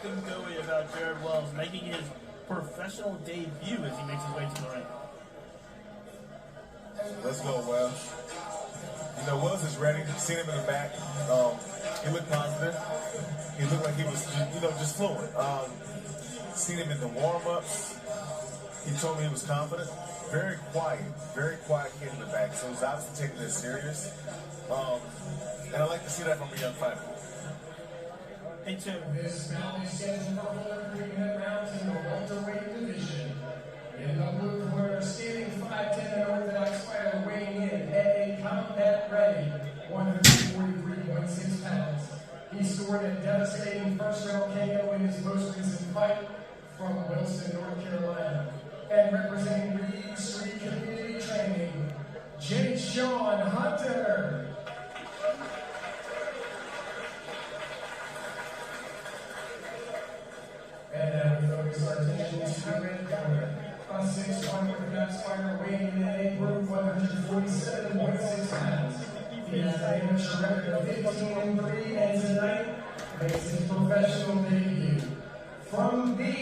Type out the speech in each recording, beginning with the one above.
nothing gooey about Jared Wells making his professional debut as he makes his way to the ring. Let's go, Wells. You know, Wells is ready. Seen him in the back. He looked positive. He looked like he was, just fluent. Seen him in the warm-ups. He told me he was confident. Very quiet kid in the back. So he's obviously taking this serious. And I like to see that from a young fighter. Hey, Tim. This bout is scheduled for 4 rounds in the welterweight division. In the blue corner, standing 5'10" and orthodox fighter weighing in at a combat ready, 143.6 pounds. He scored a devastating first-round KO in his most recent fight from Wilson, North Carolina. And representing Reed Street Community Training, Jay-Sean Hunter. And now we focus our attention to the red corner. A 6'1" orthodox fighter weighing in at a group 147.6 pounds. He has an amateur record of 15-3, and tonight makes his professional debut. From the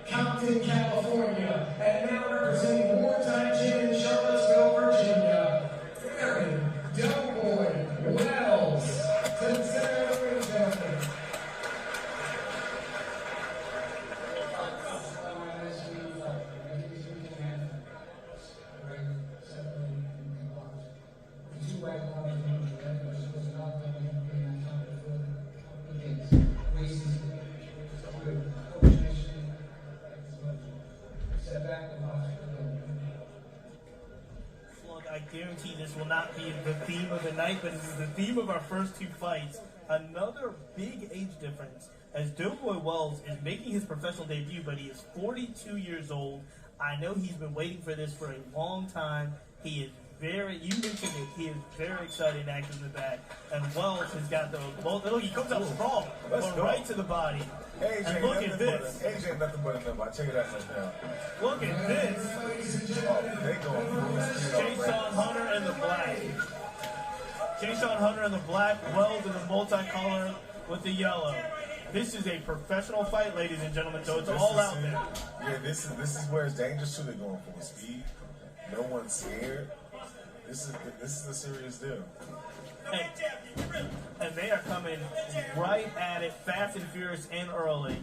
Compton, California, and now representing wartime champ in Charlottesville, Virginia, Aaron Doughboy Wells. To the center of the ring, gentlemen. Look, I guarantee this will not be the theme of the night, but this is the theme of our first two fights. Another big age difference, as Doughboy Wells is making his professional debut, but he is 42 years old. I know he's been waiting for this for a long time. He is you mentioned it, he is very excited and active in the back. And Wells has got look, he comes out strong, going right to the body. AJ, and look at this. AJ, nothing but a number. I'll tell you that much now. Look at this. Oh, they going full speed. Jay-Sean Hunter in the black. Jay-Sean Hunter in the black, Wells in the multicolor with the yellow. This is a professional fight, ladies and gentlemen, so it's all out there. Yeah, this is where it's dangerous too. They're going full speed. No one's scared. This is a serious deal. And they are coming right at it, fast and furious and early.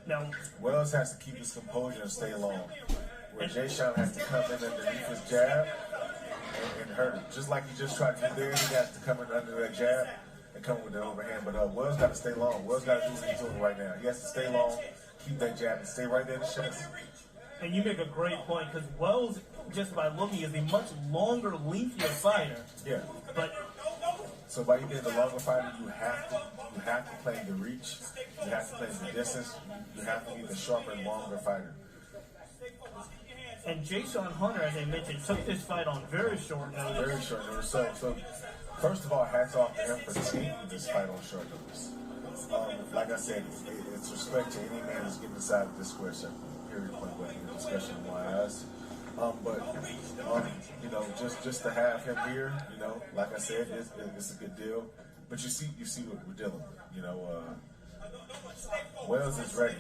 Now, Wells has to keep his composure and stay long. Where Jay-Sean has to come in underneath his jab and hurt him. Just like he just tried to do there, he has to come in under that jab and come with the overhand. But Wells got to stay long. Wells got to do what he's doing right now. He has to stay long, keep that jab, and stay right there in the chest. And you make a great point, because Wells, just by looking, is a much longer, lengthier fighter. Yeah. But so by you being the longer fighter, you have to play the reach, you have to play the distance, you have to be the sharper and longer fighter. And Jay-Sean Hunter, as I mentioned, took this fight on very short notice. Very short notice. So first of all, hats off to him for taking this fight on short notice. Like I said, it's respect to any man who's getting inside of this square circle. Period. Point blank discussion wise. Just to have him here, like I said, it's a good deal. But you see what we're dealing with. Wells is ready.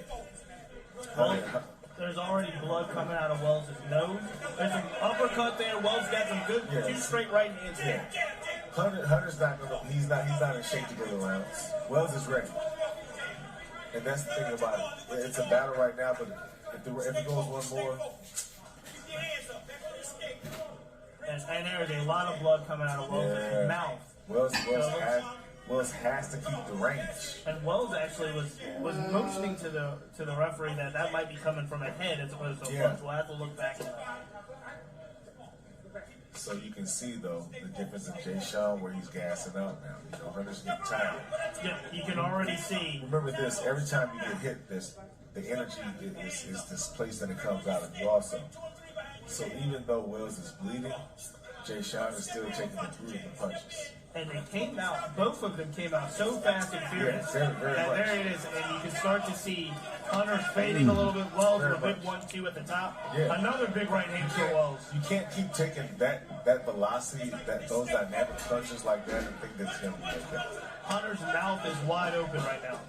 There's already blood coming out of Wells' nose. There's an uppercut there. Wells got some good, two straight right hands there. Hunter's not he's not in shape to go to rounds. Wells is ready. And that's the thing about it. It's a battle right now, but if it goes one more. And there is a lot of blood coming out of Wells' mouth. Wells has to keep the range. And Wells actually was motioning to the referee that might be coming from a head as opposed to a punch. We'll have to look back at that. So you can see, though, the difference in Jay-Sean where he's gassing up now. Hunter's getting tired. Yeah, you can already see. Remember this, every time you get hit, the energy is displaced and it comes out of you also. So even though Wells is bleeding, Jay Sean is still taking the brutal punches. And they came out, both of them came out so fast and furious. Yeah, very that much. there it is, and you can start to see Hunter fading a little bit. Wells with a big 1-2 at the top. Yeah. Another big right hand for Wells. You can't keep taking that velocity, those dynamic punches like that, and think that's gonna be okay. Hunter's mouth is wide open right now.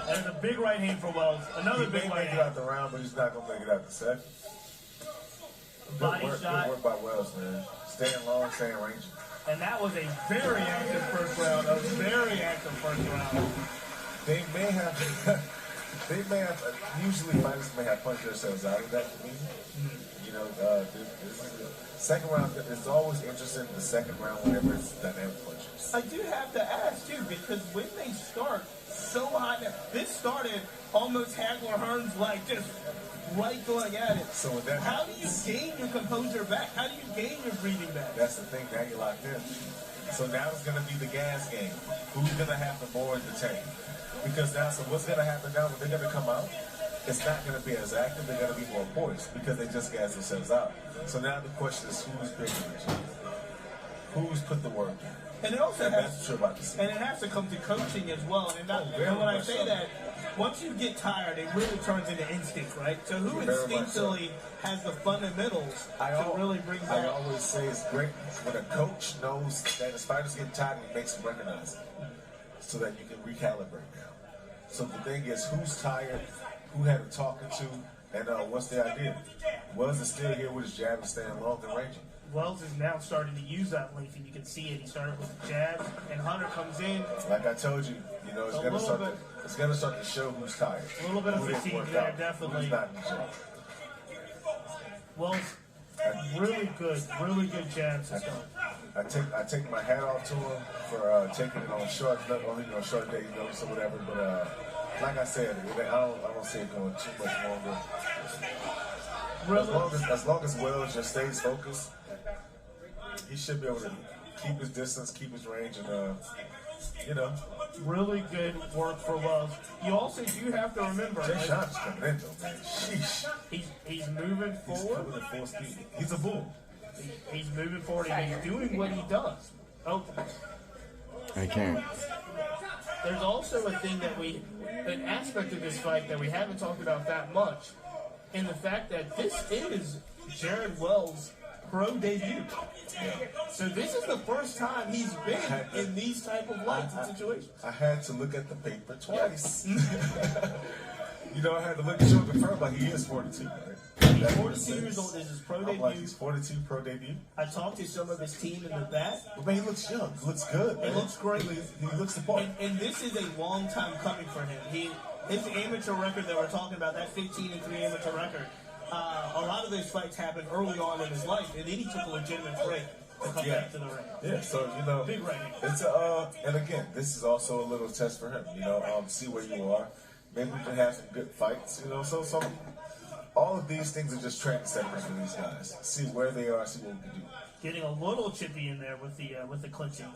There's a big right hand for Wells. Another He big may right make it hand. out the round, but he's not gonna make it out the set. Body Good shot. work by Wells, man. Staying long, staying rangy. And that was a very active first round. A very active first round. They may have, usually fighters may have punched themselves out of that for me. You know, this is the second round, it's always interesting in the second round whenever it's dynamic punches. I do have to ask, too, because when they start so hot, this started almost Hagler Hearns like just right going at it. So with that, How do you gain your composure back? How do you gain your breathing back? that's the thing, now you're locked in. So now it's going to be the gas game. Who's going to have the more in the tank? Because now, so what's going to happen now when they're going to come out? It's not going to be as active. They're going to be more poised because they just gas themselves out. So now the question is who's bigger than each other? Who's put the work in? And it also And has, that's what you're about to see. and it has to come to coaching as well. And, very and when I much say so. that, once you get tired, it really turns into instinct, right? So who Very much so. instinctually has the fundamentals to really bring I back? always say it's great when a coach knows that his fighters get tired and he makes them recognize it so that you can recalibrate now. So the thing is, who's tired, who had it talking to, and what's the idea? Wells is still here with his jab and staying long and ranging. Wells is now starting to use that length, and you can see it. He started with the jab, and Hunter comes in. Like I told you, it's A gonna little start. bit. It's gonna start to show who's tired. A little bit of Who didn't fatigue work there, out, definitely. Who's not in the gym. Wells, really good jab system. I take my hat off to him for taking it on short days notice or whatever. But like I said, I don't see it going too much longer. Really, As long as Wells just stays focused, he should be able to keep his distance, keep his range, and really good work for Wells. You also do have to remember, Jay like, Sean's coming in though, man. Sheesh. he's moving He's forward. coming in full speed. He's a bull. He's moving forward, and he's doing what he does. Oh, I can't. there's also a thing an aspect of this fight that we haven't talked about that much, in the fact that this is Jared Wells' pro debut. So this is the first time he's been in these type of lights and situations. I had to look at the paper twice. I had to look at you and confirm, but he is 42, right? He's That's what it 42 says. years old. This is his pro I'm like, debut. he's 42 pro debut. I talked to some of his team in the back, But man, he looks young. He looks good. Man. looks great. He looks the part. and this is a long time coming for him. His amateur record that we're talking about, that 15-3 amateur record, a lot of those fights happened early on in his life, and then he took a legitimate break to come back to the ring. Yeah, so Big rating. it's and again, this is also a little test for him. See where you are. Maybe we can have some good fights. So all of these things are just training sessions for these guys. See where they are. See what we can do. Getting a little chippy in there with the clinching.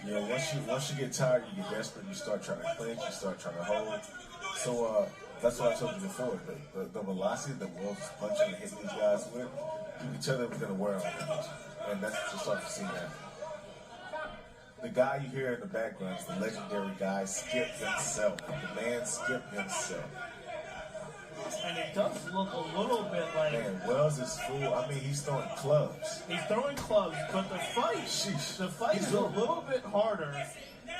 Yeah, once you get tired, you get desperate. You start trying to clinch. You start trying to hold. So that's what I told you before. The velocity that Wells is punching and hitting these guys with, you can tell that we're going to wear on them. And that's what you start to see now. The guy you hear in the background is the legendary guy, Skip himself. The man Skip himself. And it does look a little bit like Man, Wells is full. I mean, he's throwing clubs. he's throwing clubs, but the fight Sheesh. is a little bit harder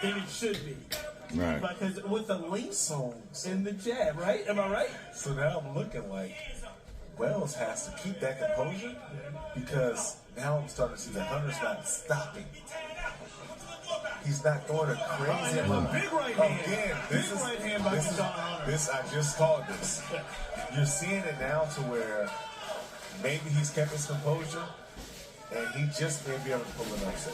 than it should be. Right. Because with the links So in the jab, right? Am I right? So now I'm looking like Wells has to keep that composure because now I'm starting to see that Hunter's not stopping. He's not throwing a crazy Oh, amount. big right hand. Again, Big right hand by John Hunter. I just called this. You're seeing it now to where maybe he's kept his composure and he just may be able to pull an upset.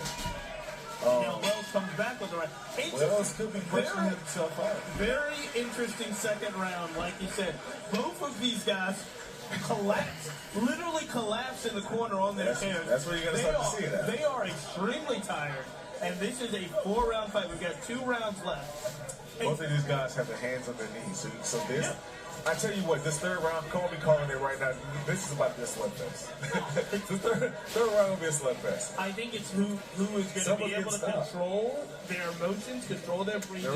Now Wells comes back with the right. Wells could be pushing Very- himself out. Very interesting second round, like you said. Both of these guys literally collapse in the corner on their chairs. That's where you're going to start to see it at. They are extremely tired, and this is a 4-round fight. We've got 2 rounds left. Both of these guys have their hands on their knees. So this, I tell you what, this third round, call me calling it right now. This is about to be a slugfest. The third round will be a slugfest. I think it's who is going to be able to control their emotions, control their breathing,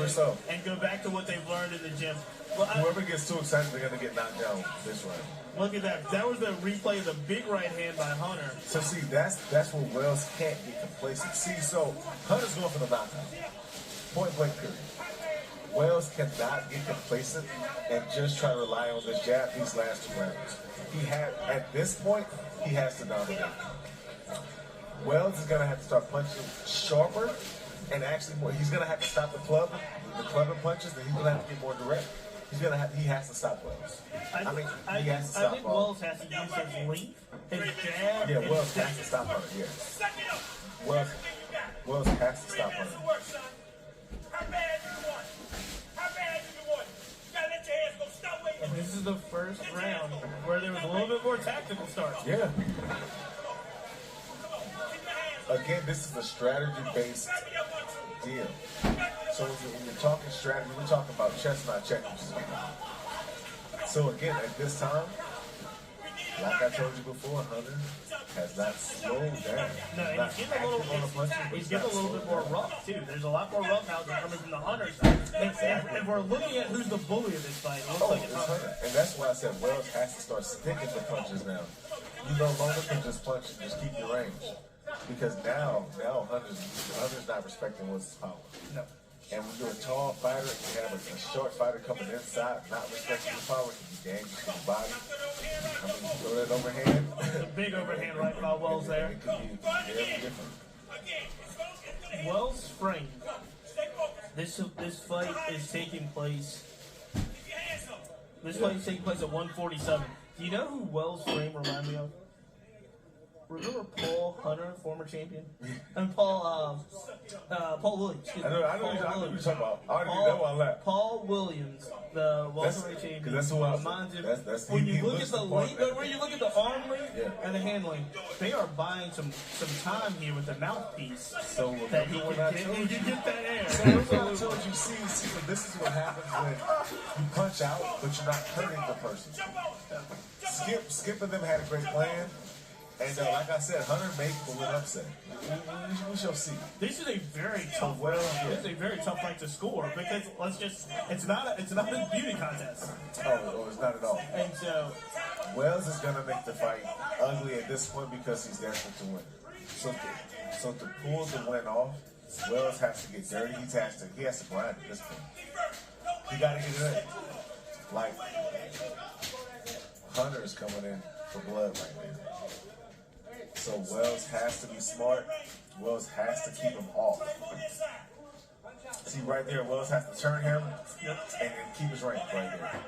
and go back to what they've learned in the gym. Well, whoever gets too excited, they're going to get knocked down this round. Look at that. That was the replay of the big right hand by Hunter. So see, that's where Wells can't get complacent. See, so Hunter's going for the knockout. Point blank period. Wells cannot get complacent and just try to rely on this jab these last 2 rounds. At this point, he has to dominate. Wells is going to have to start punching sharper and actually more. He's going to have to stop the clubbing punches, and he's going to have to get more direct. He has to stop Wells. I think Wells has to use his length, his jab. Yeah, Wells has to stop Hunter. Yeah. Wells has to stop Hunter. And this is the first round where there was a little bit more tactical start. Yeah. Again, this is a strategy-based deal. So when you're talking strategy, we're talking about chess, not checkers. So again, at this time, like I told you before, Hunter has not slowed down. No, and he's getting a little bit more rough too. There's a lot more roughhousing coming from the Hunter side. If we're looking at who's the bully of this fight, it looks like it's Hunter. And that's why I said Wells has to start sticking to punches now. You no longer can just punch and just keep your range. Because now Hunter's not respecting what's his power. No. And when you're a tall fighter, you have a short fighter coming inside, not respecting the power, it can be dangerous to the body. I mean, throw that overhand. The big overhand right by Wells there. It could be very different. Wells framed. This fight is taking place. This fight is taking place at 147. Do you know who Wells' frame reminds me of? Remember Paul Hunter, former champion? And Paul Williams. I know what you're talking about. I already know all that. Paul Williams, the welterweight champion. That's who I was. When you look at the length, when you look at the arm length and the hand length, they are buying some time here with the mouthpiece. So that he can get that air. So that's what I told you. See, but this is what happens when you punch out, but you're not hurting the person. Skip and them had a great plan. And like I said, Hunter may pull an upset. We shall see. This is a very tough. This is a very tough fight to score because it's not a beauty contest. Oh, it's not at all. And so Wells is gonna make the fight ugly at this point because he's desperate to win. So to pull the win off, Wells has to get dirty. He has to grind at this point. He got to get it in. Like Hunter is coming in for blood right now. So Wells has to be smart. Wells has to keep him off. See right there, Wells has to turn him and then keep his range right there.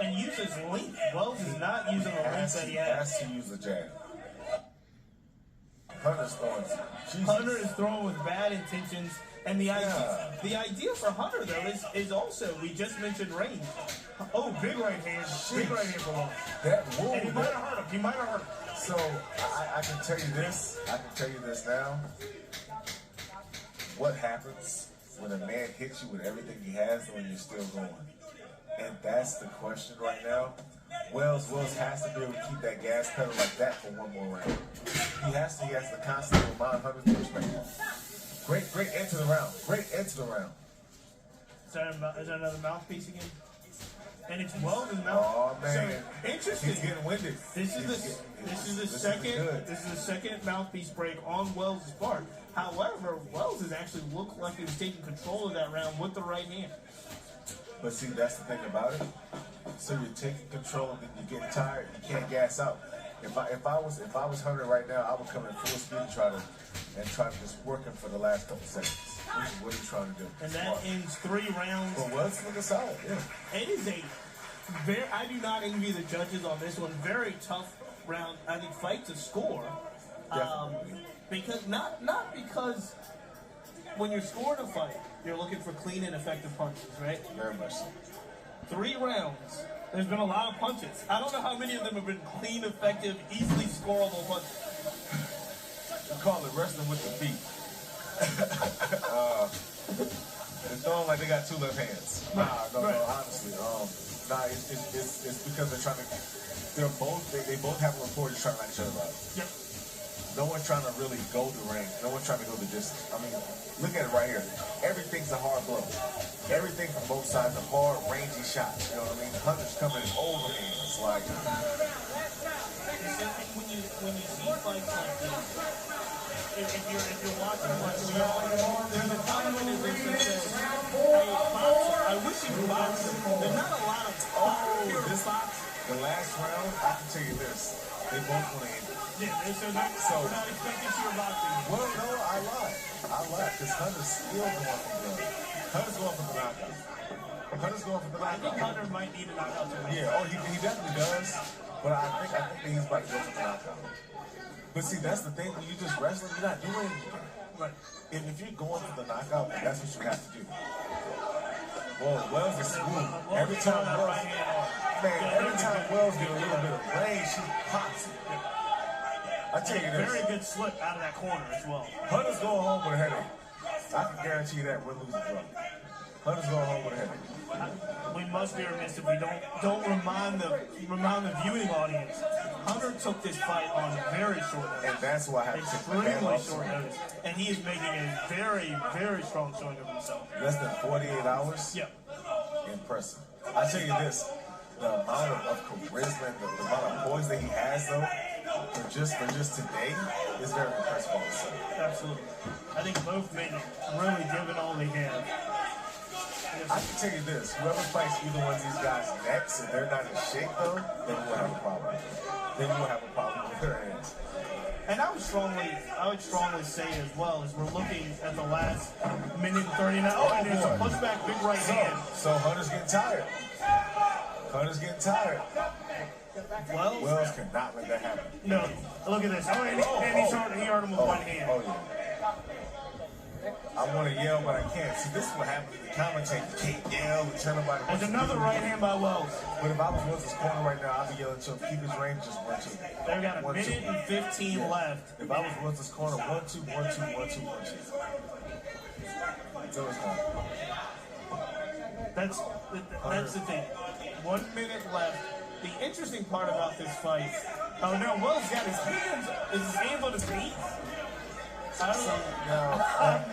And use his length. Wells is not using the length that he has. To use the jab. Hunter's throwing. Hunter is throwing with bad intentions. And the idea for Hunter though is also, we just mentioned range. Oh, big right hand. Big right hand for Wells. And he might have hurt him. So I can tell you this. I can tell you this now. What happens when a man hits you with everything he has when you're still going? And that's the question right now. Wells has to be able to keep that gas pedal like that for one more round. He has to constantly remind Hunter's perspective. Great end to the round. Great end to the round. Is that another mouthpiece again? And it's Wells' mouth. Oh man, so, interesting. He's getting winded. This is the second mouthpiece break on Wells' part. However, Wells has actually looked like he was taking control of that round with the right hand. But see, that's the thing about it. So you're taking control, and then you get tired. You can't gas out. If I was Hunter right now, I would come in full speed and try to just work him for the last couple seconds. Which is what he's trying to do. And that ends 3 rounds. But Wells looking solid. Yeah. It is I do not envy the judges on this one. Very tough round. I think fight to score. Because not because when you're scoring a fight, you're looking for clean and effective punches, right? Very much so. 3 rounds. There's been a lot of punches. I don't know how many of them have been clean, effective, easily scoreable punches. We call it wrestling with the feet. throwing like they got two left hands. Right, No, right. honestly. It's because they're trying to. They both have a rapport just trying to knock each other out. Yep. No one's trying to really go the range. No one's trying to go the distance. I mean, look at it right here. Everything's a hard blow. Everything from both sides, a hard, rangy shot. You know what I mean? Hunter's coming in overhand. It's like, When you see fights like this, if you're watching like there's a comment that says, "Hey, boxer, I wish you were boxing." There's not a lot of pure boxing. the last round, I can tell you this. They both want to end it. Yeah, we're not expecting pure boxing. Well, no, I lied. Because Hunter's still going for the Hunter's going for the knockout. Hunter's going for the I think knockout. Hunter might need a knockout tonight. Yeah, he definitely does. But I think that he's about to go for the knockout. But see, that's the thing. When you just wrestling, you're not doing anything. Right. If you're going for the knockout, that's what you have to do. Well, Wells is smooth. Every time Wells get a little bit of range, she pops it. I tell you Very this. good slip out of that corner as well. Hunter's going home with a headache. I can guarantee that we're losing draw. Hunter's going home with a headache. We must be remiss if we don't remind the viewing audience. Hunter took this fight on very short notice. And that's why I have to take the Extremely off. short notice. And he is making a very, very strong showing of himself. Less than 48 hours? Yeah. Impressive. I tell you this, the amount of charisma and the amount of poise that he has, though, for just today, is very impressive on himself. Absolutely. I think both men really given all they can. I can tell you this, whoever fights either one of these guys next, if they're not in shape, though, then we'll have a problem. Then we'll have a problem with their hands. And I would strongly say as well as we're looking at the last minute and 39. Oh, and there's a pushback, big right hand. So Hunter's getting tired. Hunter's getting tired. Wells cannot let that happen. No, look at this. Oh, and he hurt him with one hand. Oh, yeah. I want to yell, but I can't. See, this is what happens. The commentator can't yell and tell nobody. There's another right hand by Wells. But if I was Wells' corner right now, I'd be yelling to him, keep his range, just 1-2. They've got a minute and 15 left. If I was Wells' corner, 1-2, 1-2, 1-2, 1-2. Until it's done. That's the thing. 1 minute left. The interesting part about this fight. Oh no, Wells got his hands on his feet. I don't know.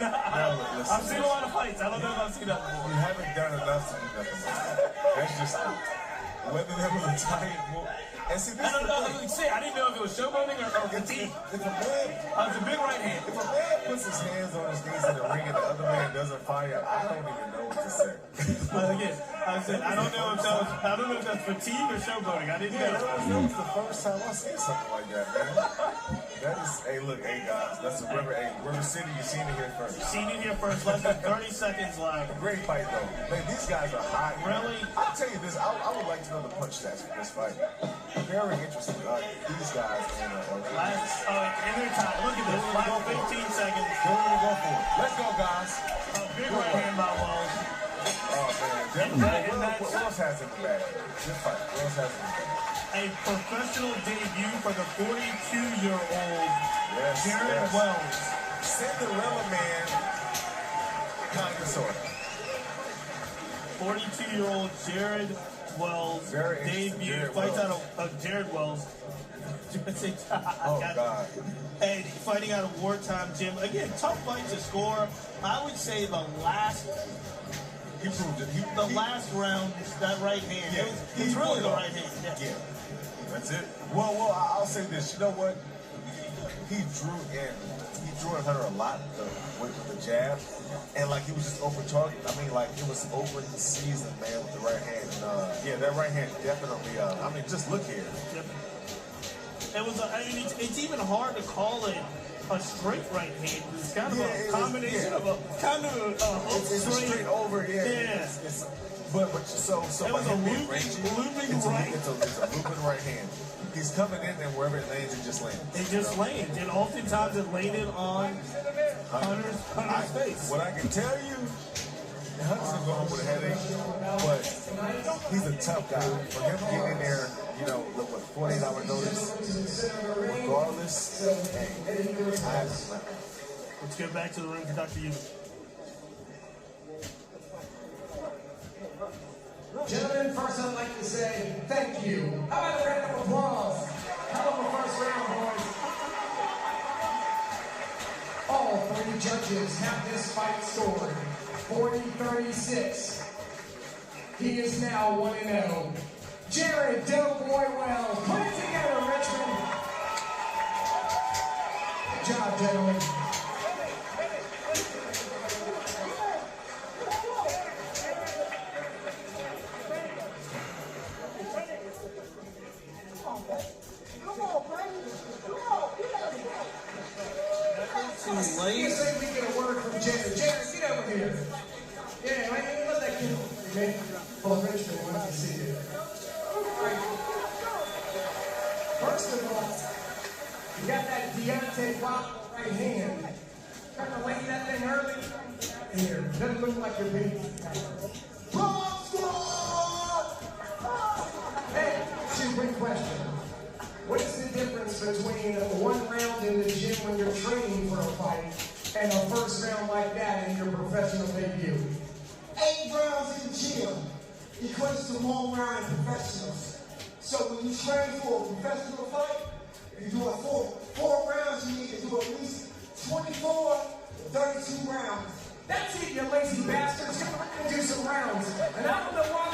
Now, listen. I've seen a lot of fights. I don't know if I've seen that before. You haven't done enough to do nothing like that. That's just whether that was a tight move. And see, this I don't is the know. thing. I didn't know if it was showboating or fatigue. If a man, It's a big right hand. if a man puts his hands on his knees in the ring and the other man doesn't fire, I don't even know what to say. Again, I said I don't know if that's fatigue or showboating. I didn't know. That was the first time I seen something like that, man. That is, hey, look, hey guys, that's a River City. You seen it here first. Seen it here first. Less than 30 seconds left. Great fight though. Man, these guys are hot. Really? I'll tell you this. I would like to know the punch stats for this fight. Very interesting. These guys and They're tied. Look at this. Last 15 seconds. They're gonna go for it. Let's go, guys. A big right hand by Wells. Oh man, what else has in the bag? This fight. What else has in the bag? A professional debut for the 42-year-old Yes, Jared yes. Wells. Cinderella man, kind of sort of. 42-year-old Jared Wells Very interesting, debut. Jared Fights Wells. out of Jared Wells. Oh God. And fighting out of wartime, Jim. Again, tough fight to score. I would say the last He proved it. last round, that right hand. Yeah, It's he really pulled the it right off. hand. Yeah. Yeah, that's it. Well, I'll say this. You know what? He drew in Hunter a lot with the jab, and like he was just over target. I mean, like it was over seasoned, man, with the right hand. And, yeah, that right hand definitely. I mean, just look here. It was. It's even hard to call it a straight right hand. It's kind of Yeah, a it combination is, of a kind of a It's a straight over. Yeah. Yeah. But so It was by a him being looping rangy, right. It's a looping right hand. He's coming in, and wherever it lands, it just lands. It just lands, and oftentimes it landed on Hunter's face. What I can tell you, Hunter's gonna go home with a headache, but he's a tough guy. For him to get in there, you know, with 48-hour notice, regardless, hey, Let's get back to the ring for Dr. Yu. Gentlemen, first I'd like to say thank you. How about a round of applause? Hell of a first round, boys. All three judges have this fight scored 40-36. He is now 1-0. Jared Doughboy Wells, put it together, Richmond. Good job, gentlemen. Too See late. if we get a word from Jared. Jared, get over here. Yeah, let that kid. Okay? Well, Richmond wants to see you. First of all, you got that Deontay Wilder right hand. Trying to lay that thing early. Here, doesn't look like you're beating. Hey, she's a great question. What is the difference between one round in the gym when you're training for a fight and a first round like that in your professional debut? 8 rounds in the gym equates to 1 round in professionals. So when you train for a professional fight, if you're doing four rounds, you need to do at least 24 to 32 rounds. That's it, you lazy bastards. Come on and do some rounds. And I don't know why